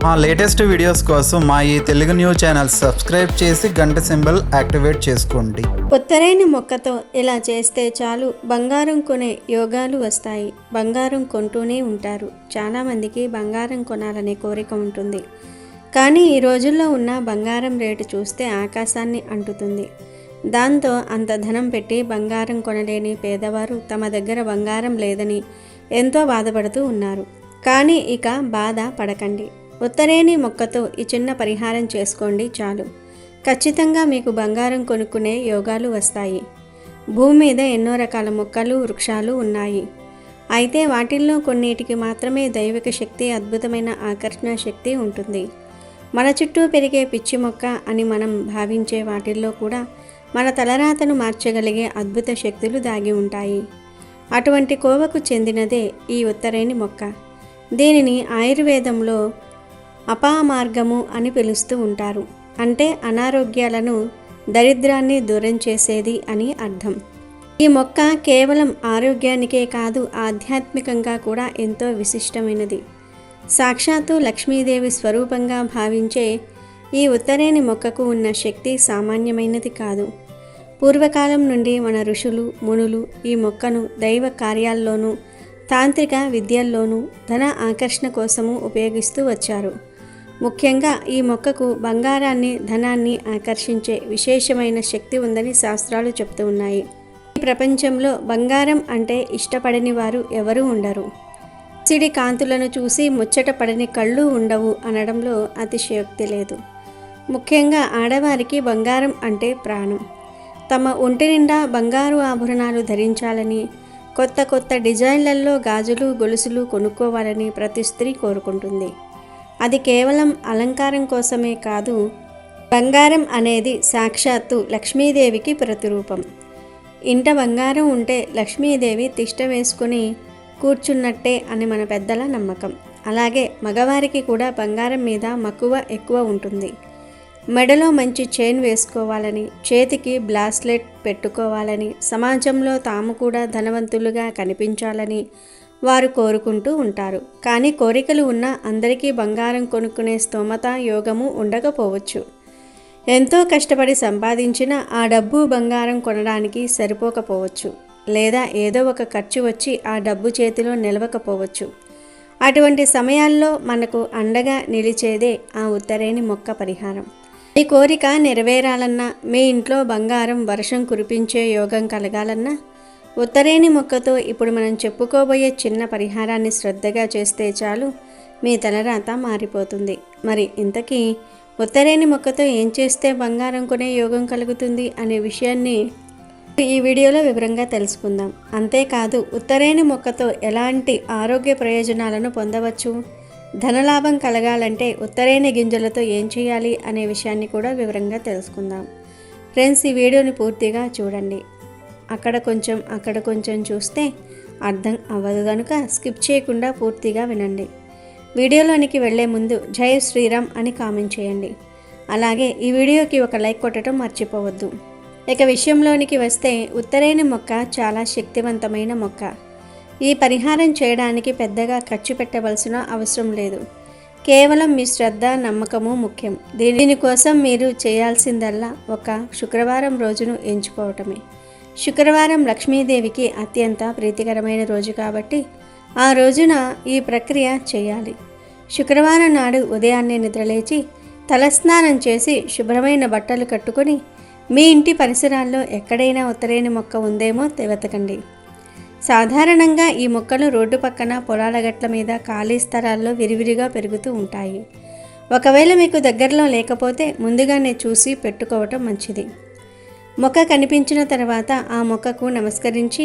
మా latest videos కోసం మా ఈ తెలుగు న్యూస్ ఛానల్ సబ్స్క్రైబ్ చేసి గంట సింబల్ యాక్టివేట్ చేసుకోండి. ఉత్తరేణి మొక్కతో ఇలా చేస్తే చాలు బంగారం కొనే యోగాలు వస్తాయి. బంగారం కొంటూనే ఉంటారు. చాలామందికి బంగారం కొనాలనే కోరిక ఉంటుంది. కానీ ఈ రోజుల్లో ఉన్న బంగారం రేటు చూస్తే ఆకాశాన్ని అంటుతుంది. దాంతో అంత ధనం పెట్టి బంగారం కొనలేని పేదవారు తమ దగ్గర బంగారం లేదని ఎంతో బాధపడుతూ ఉన్నారు. కానీ ఇక బాధ పడకండి. ఉత్తరేణి మొక్కతో ఈ చిన్న పరిహారం చేసుకోండి చాలు. ఖచ్చితంగా మీకు బంగారం కొనుక్కునే యోగాలు వస్తాయి. భూమి మీద ఎన్నో రకాల మొక్కలు, వృక్షాలు ఉన్నాయి. అయితే వాటిల్లో కొన్నిటికి మాత్రమే దైవిక శక్తి, అద్భుతమైన ఆకర్షణ శక్తి ఉంటుంది. మన చుట్టూ పెరిగే పిచ్చి మొక్క అని మనం భావించే వాటిల్లో కూడా మన తలరాతను మార్చగలిగే అద్భుత శక్తులు దాగి ఉంటాయి. అటువంటి కోవకు చెందినదే ఈ ఉత్తరేణి మొక్క. దీనిని ఆయుర్వేదంలో అపామార్గము అని పిలుస్తూ ఉంటారు. అంటే అనారోగ్యాలను, దరిద్రాన్ని దూరం చేసేది అని అర్థం. ఈ మొక్క కేవలం ఆరోగ్యానికే కాదు, ఆధ్యాత్మికంగా కూడా ఎంతో విశిష్టమైనది. సాక్షాత్తు లక్ష్మీదేవి స్వరూపంగా భావించే ఈ ఉత్తరేణి మొక్కకు ఉన్న శక్తి సామాన్యమైనది కాదు. పూర్వకాలం నుండి మన ఋషులు, మునులు ఈ మొక్కను దైవ కార్యాల్లోనూ, తాంత్రిక విద్యల్లోనూ ధన ఆకర్షణ కోసము ఉపయోగిస్తూ వచ్చారు. ముఖ్యంగా ఈ మొక్కకు బంగారాన్ని, ధనాన్ని ఆకర్షించే విశేషమైన శక్తి ఉందని శాస్త్రాలు చెప్తూ ఉన్నాయి. ఈ ప్రపంచంలో బంగారం అంటే ఇష్టపడని వారు ఎవరూ ఉండరు. సిడి కాంతులను చూసి ముచ్చట పడని కళ్ళు ఉండవు అనడంలో అతిశయోక్తి లేదు. ముఖ్యంగా ఆడవారికి బంగారం అంటే ప్రాణం. తమ ఒంటి నిండా బంగారు ఆభరణాలు ధరించాలని, కొత్త కొత్త డిజైన్లలో గాజులు, గొలుసులు కొనుక్కోవాలని ప్రతి స్త్రీ కోరుకుంటుంది. అది కేవలం అలంకారం కోసమే కాదు, బంగారం అనేది సాక్షాత్తు లక్ష్మీదేవికి ప్రతిరూపం. ఇంట బంగారం ఉంటే లక్ష్మీదేవి తిష్ట వేసుకుని కూర్చున్నట్టే అని మన పెద్దల నమ్మకం. అలాగే మగవారికి కూడా బంగారం మీద మక్కువ ఎక్కువ ఉంటుంది. మెడలో మంచి చైన్ వేసుకోవాలని, చేతికి బ్రాస్లెట్ పెట్టుకోవాలని, సమాజంలో తాము కూడా ధనవంతులుగా కనిపించాలని వారు కోరుకుంటూ ఉంటారు. కానీ కోరికలు ఉన్న అందరికీ బంగారం కొనుక్కునే స్తోమత, యోగము ఉండకపోవచ్చు. ఎంతో కష్టపడి సంపాదించిన ఆ డబ్బు బంగారం కొనడానికి సరిపోకపోవచ్చు. లేదా ఏదో ఒక ఖర్చు వచ్చి ఆ డబ్బు చేతిలో నిలవకపోవచ్చు. అటువంటి సమయాల్లో మనకు అండగా నిలిచేదే ఆ ఉత్తరేణి మొక్క పరిహారం. మీ కోరిక నెరవేరాలన్నా, మీ ఇంట్లో బంగారం వర్షం కురిపించే యోగం కలగాలన్నా ఉత్తరేణి మొక్కతో ఇప్పుడు మనం చెప్పుకోబోయే చిన్న పరిహారాన్ని శ్రద్ధగా చేస్తే చాలు, మీ తలరాత మారిపోతుంది. మరి ఇంతకీ ఉత్తరేణి మొక్కతో ఏం చేస్తే బంగారం కొనే యోగం కలుగుతుంది అనే విషయాన్ని ఈ వీడియోలో వివరంగా తెలుసుకుందాం. అంతేకాదు ఉత్తరేణి మొక్కతో ఎలాంటి ఆరోగ్య ప్రయోజనాలను పొందవచ్చు, ధనలాభం కలగాలంటే ఉత్తరేణి గింజలతో ఏం చేయాలి అనే విషయాన్ని కూడా వివరంగా తెలుసుకుందాం. ఫ్రెండ్స్, ఈ వీడియోని పూర్తిగా చూడండి. అక్కడ కొంచెం చూస్తే అర్థం అవ్వదు కనుక స్కిప్ చేయకుండా పూర్తిగా వినండి. వీడియోలోనికి వెళ్లే ముందు జై శ్రీరామ్ అని కామెంట్ చేయండి. అలాగే ఈ వీడియోకి ఒక లైక్ కొట్టడం మర్చిపోవద్దు. ఇక విషయంలోనికి వస్తే ఉత్తరేణి మొక్క చాలా శక్తివంతమైన మొక్క. ఈ పరిహారం చేయడానికి పెద్దగా ఖర్చు పెట్టవలసిన అవసరం లేదు. కేవలం మీ శ్రద్ధ, నమ్మకము ముఖ్యం. దీనికోసం మీరు చేయాల్సిందల్లా ఒక శుక్రవారం రోజును ఎంచుకోవటమే. శుక్రవారం లక్ష్మీదేవికి అత్యంత ప్రీతికరమైన రోజు కాబట్టి ఆ రోజున ఈ ప్రక్రియ చేయాలి. శుక్రవారం నాడు ఉదయాన్నే నిద్రలేచి తలస్నానం చేసి శుభ్రమైన బట్టలు కట్టుకొని మీ ఇంటి పరిసరాల్లో ఎక్కడైనా ఉత్తరేణి మొక్క ఉందేమో వెతకండి. సాధారణంగా ఈ మొక్కలు రోడ్డు పక్కన, పొలాల గట్ల మీద, ఖాళీ స్థలాల్లో విరివిరిగా పెరుగుతూ ఉంటాయి. ఒకవేళ మీకు దగ్గరలో లేకపోతే ముందుగానే చూసి పెట్టుకోవటం మంచిది. మొక్క కనిపించిన తర్వాత ఆ మొక్కకు నమస్కరించి,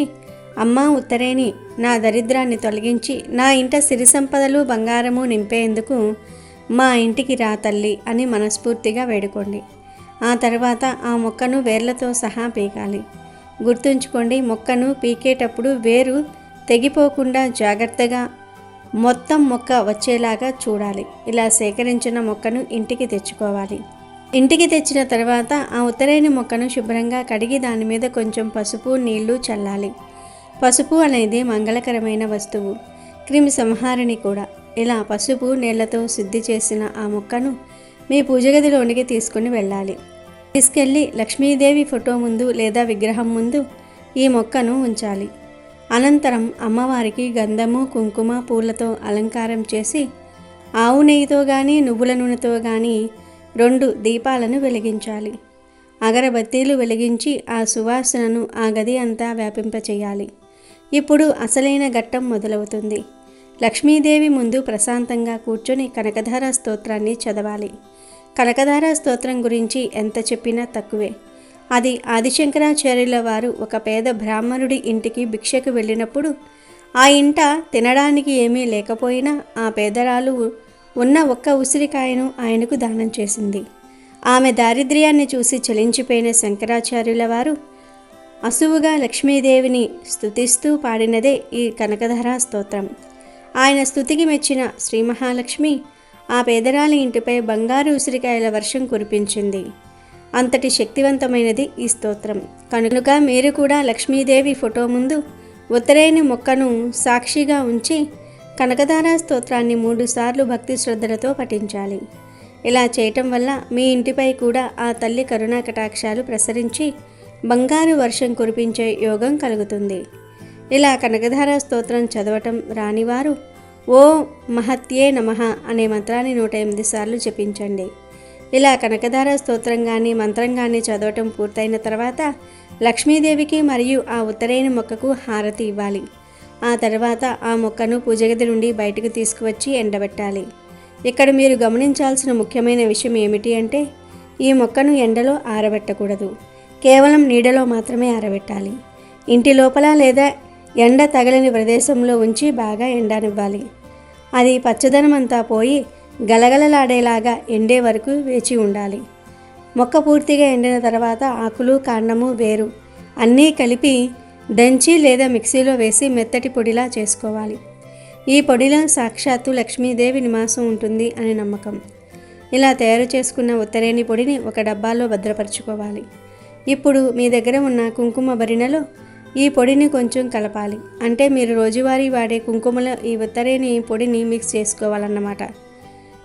అమ్మా ఉత్తరేణి, నా దరిద్రాన్ని తొలగించి నా ఇంట సిరి సంపదలు, బంగారము నింపేందుకు మా ఇంటికి రా తల్లి అని మనస్ఫూర్తిగా వేడుకోండి. ఆ తర్వాత ఆ మొక్కను వేర్లతో సహా పీకాలి. గుర్తుంచుకోండి, మొక్కను పీకేటప్పుడు వేరు తెగిపోకుండా జాగ్రత్తగా మొత్తం మొక్క వచ్చేలాగా చూడాలి. ఇలా సేకరించిన మొక్కను ఇంటికి తెచ్చుకోవాలి. ఇంటికి తెచ్చిన తర్వాత ఆ ఉత్తరేణి మొక్కను శుభ్రంగా కడిగి దాని మీద కొంచెం పసుపు, నీళ్లు చల్లాలి. పసుపు అనేది మంగళకరమైన వస్తువు, క్రిమి సంహారిణి కూడా. ఇలా పసుపు నీళ్లతో శుద్ధి చేసిన ఆ మొక్కను మీ పూజ గదిలోనికి తీసుకుని వెళ్ళాలి. తీసుకెళ్ళి లక్ష్మీదేవి ఫోటో ముందు లేదా విగ్రహం ముందు ఈ మొక్కను ఉంచాలి. అనంతరం అమ్మవారికి గంధము, కుంకుమ, పూలతో అలంకారం చేసి ఆవు నెయ్యితో కానీ నువ్వుల నూనెతో కానీ 2 దీపాలను వెలిగించాలి. అగరబత్తీలు వెలిగించి ఆ సువాసనను ఆ గది అంతా వ్యాపింపచేయాలి. ఇప్పుడు అసలైన ఘట్టం మొదలవుతుంది. లక్ష్మీదేవి ముందు ప్రశాంతంగా కూర్చొని కనకధార స్తోత్రాన్ని చదవాలి. కనకధార స్తోత్రం గురించి ఎంత చెప్పినా తక్కువే. అది ఆదిశంకరాచార్యుల వారు ఒక పేద బ్రాహ్మణుడి ఇంటికి భిక్షకు వెళ్ళినప్పుడు ఆ ఇంట తినడానికి ఏమీ లేకపోయినా ఆ పేదరాలు ఉన్న ఒక్క ఉసిరికాయను ఆయనకు దానం చేసింది. ఆమె దారిద్ర్యాన్ని చూసి చలించిపోయిన శంకరాచార్యుల వారు అసువుగా లక్ష్మీదేవిని స్తుతిస్తూ పాడినదే ఈ కనకధార స్తోత్రం. ఆయన స్తుతికి మెచ్చిన శ్రీ మహాలక్ష్మి ఆ పేదరాలి ఇంటిపై బంగారు ఉసిరికాయల వర్షం కురిపించింది. అంతటి శక్తివంతమైనది ఈ స్తోత్రం. కనుక మీరు కూడా లక్ష్మీదేవి ఫోటో ముందు ఉత్తరేణి మొక్కను సాక్షిగా ఉంచి కనకధార స్తోత్రాన్ని 3 సార్లు భక్తి శ్రద్ధలతో పఠించాలి. ఇలా చేయటం వల్ల మీ ఇంటిపై కూడా ఆ తల్లి కరుణా కటాక్షాలు ప్రసరించి బంగారు వర్షం కురిపించే యోగం కలుగుతుంది. ఇలా కనకధార స్తోత్రం చదవటం రానివారు ఓ మహత్యే నమః అనే మంత్రాన్ని 108 సార్లు జపించండి. ఇలా కనకధార స్తోత్రం కానీ మంత్రం కానీ చదవటం పూర్తయిన తర్వాత లక్ష్మీదేవికి మరియు ఆ ఉత్తరేణి మొక్కకు హారతి ఇవ్వాలి. ఆ తర్వాత ఆ మొక్కను పూజగది నుండి బయటకు తీసుకువచ్చి ఎండబెట్టాలి. ఇక్కడ మీరు గమనించాల్సిన ముఖ్యమైన విషయం ఏమిటి అంటే ఈ మొక్కను ఎండలో ఆరబెట్టకూడదు. కేవలం నీడలో మాత్రమే ఆరబెట్టాలి. ఇంటి లోపల లేదా ఎండ తగలని ప్రదేశంలో ఉంచి బాగా ఎండనివ్వాలి. అది పచ్చదనం అంతా పోయి గలగలలాడేలాగా ఎండే వరకు వేచి ఉండాలి. మొక్క పూర్తిగా ఎండిన తర్వాత ఆకులు, కాండము, వేరు అన్నీ కలిపి దంచి లేదా మిక్సీలో వేసి మెత్తటి పొడిలా చేసుకోవాలి. ఈ పొడిలో సాక్షాత్తు లక్ష్మీదేవి నివాసం ఉంటుంది అని నమ్మకం. ఇలా తయారు చేసుకున్న ఉత్తరేణి పొడిని ఒక డబ్బాలో భద్రపరచుకోవాలి. ఇప్పుడు మీ దగ్గర ఉన్న కుంకుమ భరిణెలో ఈ పొడిని కొంచెం కలపాలి. అంటే మీరు రోజువారీ వాడే కుంకుమలో ఈ ఉత్తరేణి పొడిని మిక్స్ చేసుకోవాలన్నమాట.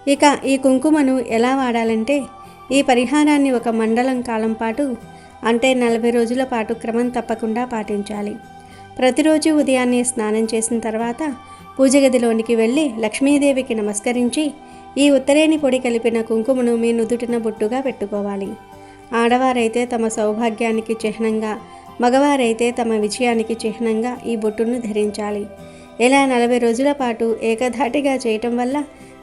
ఇక ఈ కుంకుమను ఎలా వాడాలంటే ఈ పరిహారాన్ని ఒక మండలం కాలం పాటు అంటే 40 రోజుల పాటు క్రమం తప్పకుండా పాటించాలి. ప్రతిరోజు ఉదయాన్నే స్నానం చేసిన తర్వాత పూజ గదిలోనికి వెళ్ళి లక్ష్మీదేవికి నమస్కరించి ఈ ఉత్తరేణి పొడి కలిపిన కుంకుమను మీ నుదుటిన బొట్టుగా పెట్టుకోవాలి. ఆడవారైతే తమ సౌభాగ్యానికి చిహ్నంగా, మగవారైతే తమ విజయానికి చిహ్నంగా ఈ బొట్టును ధరించాలి. ఇలా 40 రోజుల పాటు ఏకధాటిగా చేయటం వల్ల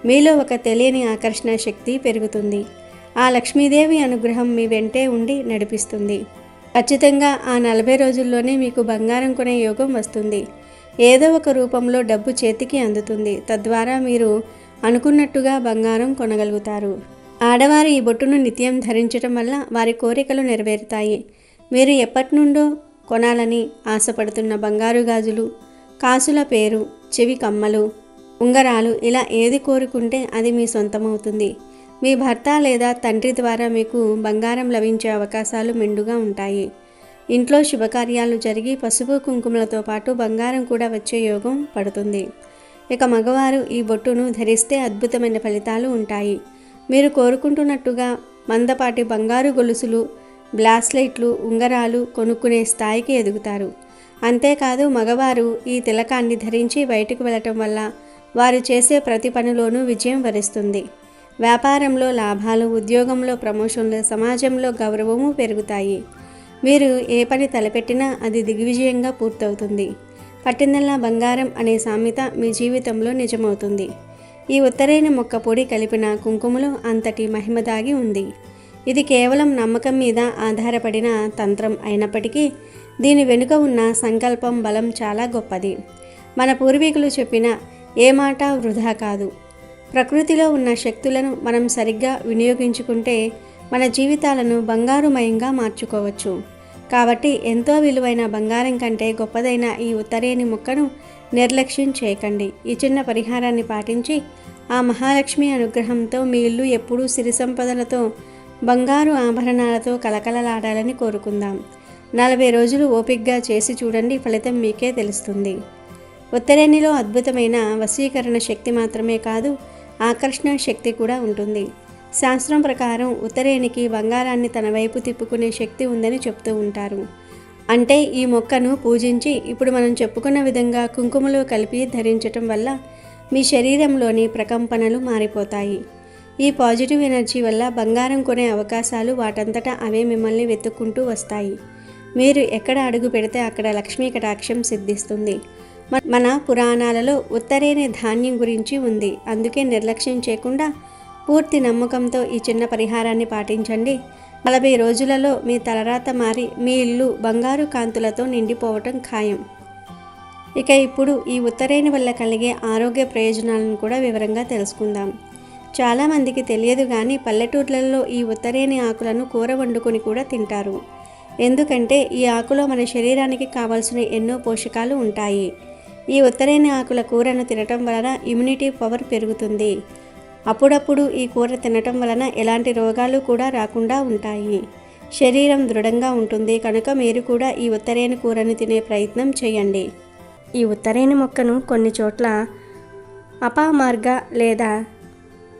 మీలో ఒక తెలియని ఆకర్షణ శక్తి పెరుగుతుంది. ఆ లక్ష్మీదేవి అనుగ్రహం మీ వెంటే ఉండి నడిపిస్తుంది. ఖచ్చితంగా ఆ 40 రోజుల్లోనే మీకు బంగారం కొనే యోగం వస్తుంది. ఏదో ఒక రూపంలో డబ్బు చేతికి అందుతుంది. తద్వారా మీరు అనుకున్నట్టుగా బంగారం కొనగలుగుతారు. ఆడవారు ఈ బొట్టును నిత్యం ధరించడం వల్ల వారి కోరికలు నెరవేరుతాయి. మీరు ఎప్పటి నుండో కొనాలని ఆశపడుతున్న బంగారు గాజులు, కాసుల పేరు, చెవి కమ్మలు, ఉంగరాలు ఇలా ఏది కోరుకుంటే అది మీ సొంతమవుతుంది. మీ భర్త లేదా తండ్రి ద్వారా మీకు బంగారం లభించే అవకాశాలు మెండుగా ఉంటాయి. ఇంట్లో శుభకార్యాలు జరిగి పసుపు కుంకుమలతో పాటు బంగారం కూడా వచ్చే యోగం పడుతుంది. ఇక మగవారు ఈ బొట్టును ధరిస్తే అద్భుతమైన ఫలితాలు ఉంటాయి. మీరు కోరుకుంటున్నట్టుగా మందపాటి బంగారు గొలుసులు, బ్రాస్లెట్లు, ఉంగరాలు కొనుక్కునే స్థాయికి ఎదుగుతారు. అంతేకాదు మగవారు ఈ తిలకాన్ని ధరించి బయటకు వెళ్ళటం వల్ల వారు చేసే ప్రతి పనిలోనూ విజయం వరిస్తుంది. వ్యాపారంలో లాభాలు, ఉద్యోగంలో ప్రమోషన్లు, సమాజంలో గౌరవము పెరుగుతాయి. మీరు ఏ పని తలపెట్టినా అది దిగ్విజయంగా పూర్తవుతుంది. పట్టిందల్లా బంగారం అనే సామెత మీ జీవితంలో నిజమవుతుంది. ఈ ఉత్తరేణి మొక్క పొడి కలిపిన కుంకుమలో అంతటి మహిమ దాగి ఉంది. ఇది కేవలం నమ్మకం మీద ఆధారపడిన తంత్రం అయినప్పటికీ దీని వెనుక ఉన్న సంకల్పం బలం చాలా గొప్పది. మన పూర్వీకులు చెప్పిన ఏ మాట వృధా కాదు. ప్రకృతిలో ఉన్న శక్తులను మనం సరిగ్గా వినియోగించుకుంటే మన జీవితాలను బంగారుమయంగా మార్చుకోవచ్చు. కాబట్టి ఎంతో విలువైన బంగారం కంటే గొప్పదైన ఈ ఉత్తరేణి మొక్కను నిర్లక్ష్యం చేయకండి. ఈ చిన్న పరిహారాన్ని పాటించి ఆ మహాలక్ష్మి అనుగ్రహంతో మీ ఇల్లు ఎప్పుడూ సిరి సంపదలతో, బంగారు ఆభరణాలతో కలకలలాడాలని కోరుకుందాం. 40 రోజులు ఓపికగా చేసి చూడండి, ఫలితం మీకే తెలుస్తుంది. ఉత్తరేణిలో అద్భుతమైన వశీకరణ శక్తి మాత్రమే కాదు, ఆకర్షణ శక్తి కూడా ఉంటుంది. శాస్త్రం ప్రకారం ఉత్తరేణికి బంగారాన్ని తన వైపు తిప్పుకునే శక్తి ఉందని చెప్తూ ఉంటారు. అంటే ఈ మొక్కను పూజించి ఇప్పుడు మనం చెప్పుకున్న విధంగా కుంకుమలో కలిపి ధరించటం వల్ల మీ శరీరంలోని ప్రకంపనలు మారిపోతాయి. ఈ పాజిటివ్ ఎనర్జీ వల్ల బంగారం కొనే అవకాశాలు వాటంతటా అవే మిమ్మల్ని వెతుక్కుంటూ వస్తాయి. మీరు ఎక్కడ అడుగు పెడితే అక్కడ లక్ష్మీ కటాక్షం సిద్ధిస్తుంది. మన పురాణాలలో ఉత్తరేణి ధాన్యం గురించి ఉంది. అందుకే నిర్లక్ష్యం చేయకుండా పూర్తి నమ్మకంతో ఈ చిన్న పరిహారాన్ని పాటించండి. 40 రోజులలో మీ తలరాత మారి మీ ఇల్లు బంగారు కాంతులతో నిండిపోవటం ఖాయం. ఇక ఇప్పుడు ఈ ఉత్తరేణి వల్ల కలిగే ఆరోగ్య ప్రయోజనాలను కూడా వివరంగా తెలుసుకుందాం. చాలామందికి తెలియదు కానీ పల్లెటూర్లలో ఈ ఉత్తరేణి ఆకులను కూర వండుకొని కూడా తింటారు. ఎందుకంటే ఈ ఆకులో మన శరీరానికి కావాల్సిన ఎన్నో పోషకాలు ఉంటాయి. ఈ ఉత్తరేణి ఆకుల కూరను తినటం వలన ఇమ్యూనిటీ పవర్ పెరుగుతుంది. అప్పుడప్పుడు ఈ కూర తినటం వలన ఎలాంటి రోగాలు కూడా రాకుండా ఉంటాయి. శరీరం దృఢంగా ఉంటుంది. కనుక మీరు కూడా ఈ ఉత్తరేణి కూరను తినే ప్రయత్నం చేయండి. ఈ ఉత్తరేణి మొక్కను కొన్ని చోట్ల అపామార్గ లేదా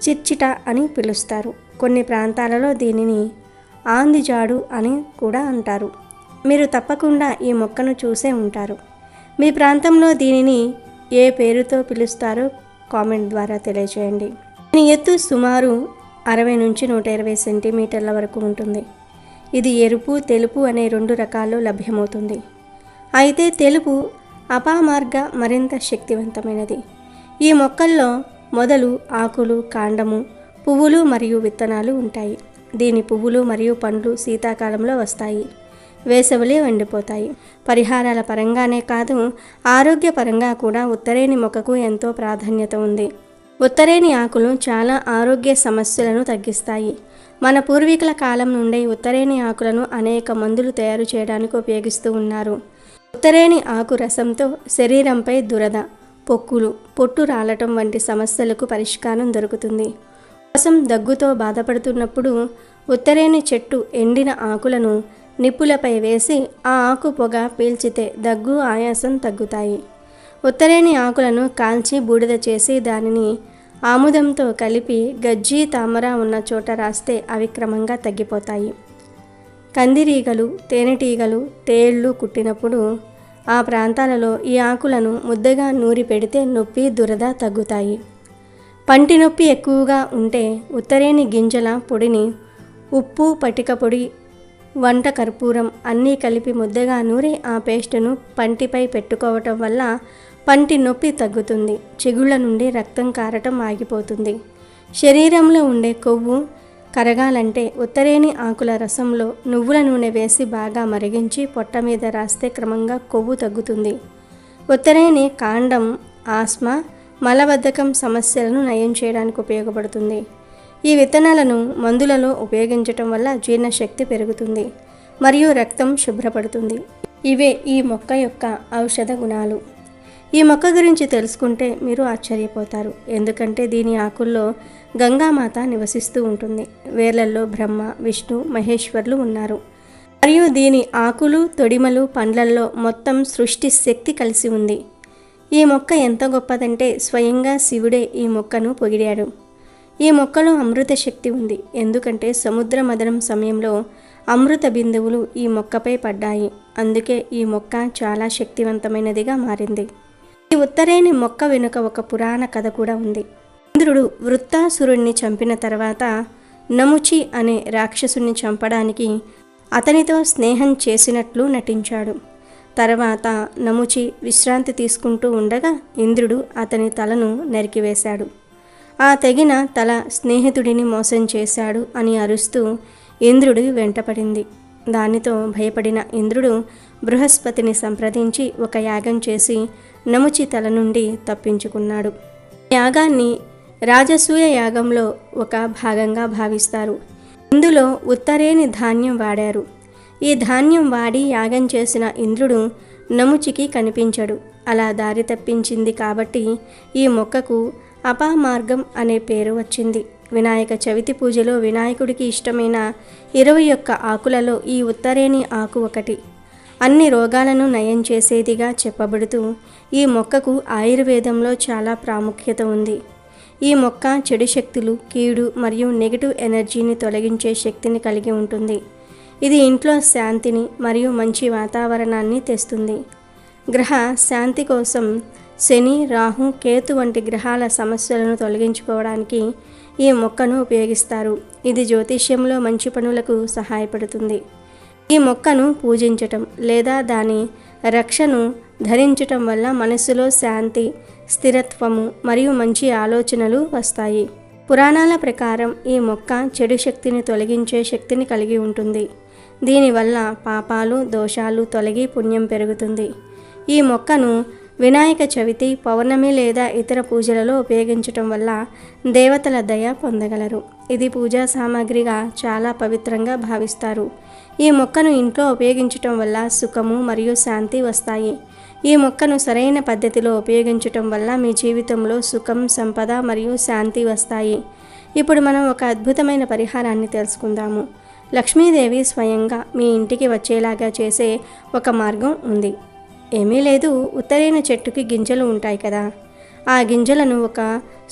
చిర్చిట అని పిలుస్తారు. కొన్ని ప్రాంతాలలో దీనిని ఆందిజాడు అని కూడా అంటారు. మీరు తప్పకుండా ఈ మొక్కను చూసే ఉంటారు. మీ ప్రాంతంలో దీనిని ఏ పేరుతో పిలుస్తారో కామెంట్ ద్వారా తెలియజేయండి. దీని ఎత్తు సుమారు 60 నుంచి 120 సెంటీమీటర్ల వరకు ఉంటుంది. ఇది ఎరుపు, తెలుపు అనే 2 రకాల్లో లభ్యమవుతుంది. అయితే తెలుపు అపామార్గ మరింత శక్తివంతమైనది. ఈ మొక్కల్లో మొదలు, ఆకులు, కాండము, పువ్వులు మరియు విత్తనాలు ఉంటాయి. దీని పువ్వులు మరియు పండ్లు శీతాకాలంలో వస్తాయి. వేసవిలో ఎండిపోతాయి. పరిహారాల పరంగానే కాదు, ఆరోగ్యపరంగా కూడా ఉత్తరేణి మొక్కకు ఎంతో ప్రాధాన్యత ఉంది. ఉత్తరేణి ఆకులు చాలా ఆరోగ్య సమస్యలను తగ్గిస్తాయి. మన పూర్వీకుల కాలం నుండి ఉత్తరేణి ఆకులను అనేక మందులు తయారు చేయడానికి ఉపయోగిస్తూ ఉన్నారు. ఉత్తరేణి ఆకు రసంతో శరీరంపై దురద, పొక్కులు, పొట్టు రాలటం వంటి సమస్యలకు పరిష్కారం దొరుకుతుంది. రసం దగ్గుతో బాధపడుతున్నప్పుడు ఉత్తరేణి చెట్టు ఎండిన ఆకులను నిప్పులపై వేసి ఆ ఆకు పొగ పీల్చితే దగ్గు, ఆయాసం తగ్గుతాయి. ఉత్తరేణి ఆకులను కాల్చి బూడిద చేసి దానిని ఆముదంతో కలిపి గజ్జి, తామర ఉన్న చోట రాస్తే అవి క్రమంగా తగ్గిపోతాయి. కందిరీగలు, తేనెటీగలు, తేళ్లు కుట్టినప్పుడు ఆ ప్రాంతాలలో ఈ ఆకులను ముద్దగా నూరి పెడితే నొప్పి, దురద తగ్గుతాయి. పంటి నొప్పి ఎక్కువగా ఉంటే ఉత్తరేణి గింజల పొడిని ఉప్పు, పటిక పొడి, వంట కర్పూరం అన్నీ కలిపి ముద్దగా నూరి ఆ పేస్టును పంటిపై పెట్టుకోవటం వల్ల పంటి నొప్పి తగ్గుతుంది. చిగుళ్ళ నుండి రక్తం కారటం ఆగిపోతుంది. శరీరంలో ఉండే కొవ్వు కరగాలంటే ఉత్తరేణి ఆకుల రసంలో నువ్వుల నూనె వేసి బాగా మరిగించి పొట్ట మీద రాస్తే క్రమంగా కొవ్వు తగ్గుతుంది. ఉత్తరేణి కాండం ఆస్మా, మలబద్ధకం సమస్యలను నయం చేయడానికి ఉపయోగపడుతుంది. ఈ విత్తనాలను మందులలో ఉపయోగించటం వల్ల జీర్ణశక్తి పెరుగుతుంది మరియు రక్తం శుభ్రపడుతుంది. ఇవే ఈ మొక్క యొక్క ఔషధ గుణాలు. ఈ మొక్క గురించి తెలుసుకుంటే మీరు ఆశ్చర్యపోతారు. ఎందుకంటే దీని ఆకుల్లో గంగామాత నివసిస్తూ ఉంటుంది. వేర్లలో బ్రహ్మ, విష్ణు, మహేశ్వర్లు ఉన్నారు. మరియు దీని ఆకులు, తొడిమలు, పండ్లల్లో మొత్తం సృష్టి శక్తి కలిసి ఉంది. ఈ మొక్క ఎంత గొప్పదంటే స్వయంగా శివుడే ఈ మొక్కను పొగిడాడు. ఈ మొక్కలో అమృత శక్తి ఉంది. ఎందుకంటే సముద్ర మదనం సమయంలో అమృత బిందువులు ఈ మొక్కపై పడ్డాయి. అందుకే ఈ మొక్క చాలా శక్తివంతమైనదిగా మారింది. ఈ ఉత్తరేణి మొక్క వెనుక ఒక పురాణ కథ కూడా ఉంది. ఇంద్రుడు వృత్తాసురుణ్ణి చంపిన తర్వాత నముచి అనే రాక్షసుని చంపడానికి అతనితో స్నేహం చేసినట్లు నటించాడు. తర్వాత నముచి విశ్రాంతి తీసుకుంటూ ఉండగా ఇంద్రుడు అతని తలను నరికివేశాడు. ఆ తెగిన తల స్నేహితుడిని మోసం చేశాడు అని అరుస్తూ ఇంద్రుడి వెంటపడింది. దానితో భయపడిన ఇంద్రుడు బృహస్పతిని సంప్రదించి ఒక యాగం చేసి నముచి తల నుండి తప్పించుకున్నాడు. యాగాన్ని రాజసూయ యాగంలో ఒక భాగంగా భావిస్తారు. ఇందులో ఉత్తరేణి ధాన్యం వాడారు. ఈ ధాన్యం వాడి యాగం చేసిన ఇంద్రుడు నముచికి కనిపించడు. అలా దారి తప్పించింది కాబట్టి ఈ మొక్కకు అపామార్గం అనే పేరు వచ్చింది. వినాయక చవితి పూజలో వినాయకుడికి ఇష్టమైన 21 ఆకులలో ఈ ఉత్తరేణి ఆకు ఒకటి. అన్ని రోగాలను నయం చేసేదిగా చెప్పబడుతూ ఈ మొక్కకు ఆయుర్వేదంలో చాలా ప్రాముఖ్యత ఉంది. ఈ మొక్క చెడు శక్తులు, కీడు మరియు నెగటివ్ ఎనర్జీని తొలగించే శక్తిని కలిగి ఉంటుంది. ఇది ఇంట్లో శాంతిని మరియు మంచి వాతావరణాన్ని తెస్తుంది. గ్రహ శాంతి కోసం శని, రాహు, కేతు వంటి గ్రహాల సమస్యలను తొలగించుకోవడానికి ఈ మొక్కను ఉపయోగిస్తారు. ఇది జ్యోతిష్యంలో మంచి పనులకు సహాయపడుతుంది. ఈ మొక్కను పూజించటం లేదా దాని రక్షను ధరించటం వల్ల మనసులో శాంతి, స్థిరత్వము మరియు మంచి ఆలోచనలు వస్తాయి. పురాణాల ప్రకారం ఈ మొక్క చెడు శక్తిని తొలగించే శక్తిని కలిగి ఉంటుంది. దీనివల్ల పాపాలు, దోషాలు తొలగి పుణ్యం పెరుగుతుంది. ఈ మొక్కను వినాయక చవితి, పౌర్ణమి లేదా ఇతర పూజలలో ఉపయోగించటం వల్ల దేవతల దయ పొందగలరు. ఇది పూజా సామాగ్రిగా చాలా పవిత్రంగా భావిస్తారు. ఈ మొక్కను ఇంట్లో ఉపయోగించటం వల్ల సుఖము మరియు శాంతి వస్తాయి. ఈ మొక్కను సరైన పద్ధతిలో ఉపయోగించటం వల్ల మీ జీవితంలో సుఖం, సంపద మరియు శాంతి వస్తాయి. ఇప్పుడు మనం ఒక అద్భుతమైన పరిహారాన్ని తెలుసుకుందాము. లక్ష్మీదేవి స్వయంగా మీ ఇంటికి వచ్చేలాగా చేసే ఒక మార్గం ఉంది. ఏమీ లేదు, ఉత్తరైన చెట్టుకి గింజలు ఉంటాయి కదా, ఆ గింజలను ఒక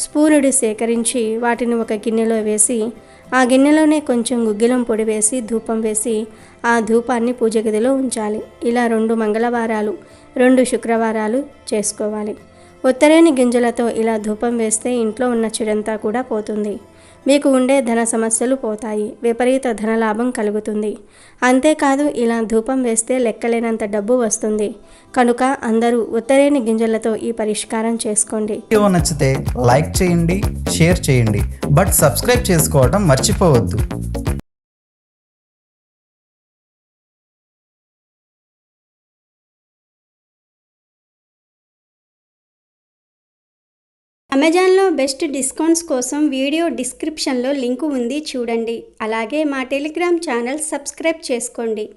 స్పూనుడి సేకరించి వాటిని ఒక గిన్నెలో వేసి ఆ గిన్నెలోనే కొంచెం గుగ్గిలం పొడి వేసి ధూపం వేసి ఆ ధూపాన్ని పూజ గదిలో ఉంచాలి. ఇలా 2 మంగళవారాలు, 2 శుక్రవారాలు చేసుకోవాలి. ఉత్తరేణి గింజలతో ఇలా ధూపం వేస్తే ఇంట్లో ఉన్న చెడంతా కూడా పోతుంది. మీకు ఉండే ధన సమస్యలు పోతాయి. విపరీత ధనలాభం కలుగుతుంది. అంతేకాదు ఇలా ధూపం వేస్తే లెక్కలేనంత డబ్బు వస్తుంది. కనుక అందరూ ఉత్తరేణి గింజలతో ఈ పరిష్కారం చేసుకోండి. వీడియో నచ్చితే లైక్ చేయండి, షేర్ చేయండి, బట్ సబ్స్క్రైబ్ చేసుకోవడం మర్చిపోవద్దు. అమెజాన్లో బెస్ట్ డిస్కౌంట్స్ కోసం వీడియో డిస్క్రిప్షన్లో లింకు ఉంది, చూడండి. అలాగే మా టెలిగ్రామ్ ఛానల్ సబ్స్క్రైబ్ చేసుకోండి.